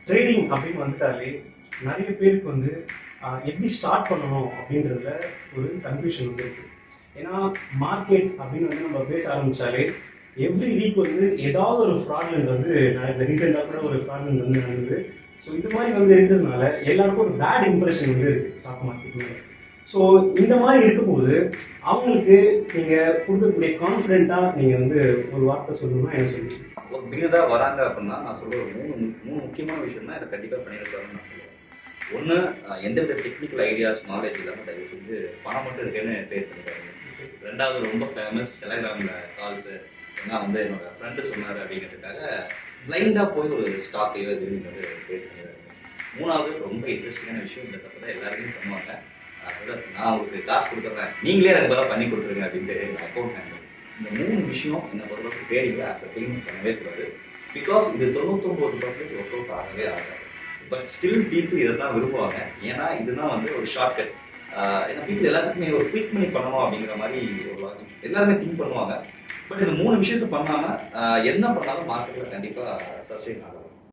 Trading அப்படின்னு வந்துட்டாலே நிறைய பேருக்கு வந்து எப்படி ஸ்டார்ட் பண்ணணும் அப்படின்றதுல ஒரு கன்ஃபியூஷன் வந்து இருக்குது. ஏன்னா மார்க்கெட் அப்படின்னு வந்து நம்ம பேச ஆரம்பித்தாலே எவ்ரி வீக் வந்து ஏதாவது ஒரு ஃப்ராட்லண்ட் வந்து இந்த ரீசெண்டாக கூட ஒரு ஃப்ராட்லண்ட் வந்து நடந்தது. ஸோ இது மாதிரி வந்து இருக்கிறதுனால எல்லாருக்கும் ஒரு பேட் இம்ப்ரெஷன் வந்து இருக்குது ஸ்டாக் மார்க்கெட் மேலே. ஸோ இந்த மாதிரி இருக்கும்போது அவங்களுக்கு நீங்கள் கொடுக்கக்கூடிய கான்ஃபிடென்ட்டாக நீங்கள் வந்து ஒரு வார்த்தை சொல்லணும்னா என்ன சொல்லுவீங்க? ஒரு பிகினராக வராங்க அப்படின்னா நான் சொல்கிற ஒரு மூணு முக்கியமான விஷயம் தான் இதை கண்டிப்பாக பண்ணியிருக்காருன்னு நான் சொல்லுவேன். ஒன்று, எந்தவித டெக்னிக்கல் ஐடியாஸ் நாலேஜ் இல்லாமல் தயவு செஞ்சு பணம் மட்டும் இருக்கேன்னு ட்ரேட் பண்ணிப்பாருங்க. ரெண்டாவது, ரொம்ப ஃபேமஸ் டெலகிராமில் கால்ஸு, ஏன்னா வந்து என்னோட ஃப்ரெண்டு சொன்னார் அப்படிங்கிறதுக்காக பிளைண்டாக போய் ஒரு ஸ்டாக்கையோ எதுவும் வந்து ட்ரேட் பண்ணிடுறாங்க. மூணாவது, ரொம்ப இன்ட்ரெஸ்டிங்கான விஷயம், இந்த தப்பு தான் எல்லாருமே பண்ணுவாங்க, அதோட நான் உங்களுக்கு காசு கொடுத்துட்றேன், நீங்களே எனக்கு பதிலாக பண்ணி கொடுத்துருங்க அப்படின்ட்டு அக்கௌண்ட் ஹேண்டில். இந்த மூணு விஷயம் என்னை பொறுத்தவரைக்கும் ட்ரேடிங்கில் ஆஸ் அ பேமெண்ட் பண்ணவே கூடாது. பிகாஸ் இது 99% ஒர்க் அவுட் ஆகவே ஆகாது. பட் ஸ்டில் பீப்புள் இதை தான் விரும்புவாங்க. ஏன்னா இதுதான் வந்து ஒரு ஷார்ட்கட். ஏன்னா பீப்புள் எல்லாத்துக்குமே ஒரு குவிக் மணி பண்ணணும் அப்படிங்கிற மாதிரி ஒரு லாஜிக் எல்லாருமே திங்க் பண்ணுவாங்க. பட் இந்த மூணு விஷயத்த பண்ணாமல் என்ன பண்ணாலும் மார்க்கெட்டில் கண்டிப்பாக சஸ்டெயின் ஆகும்.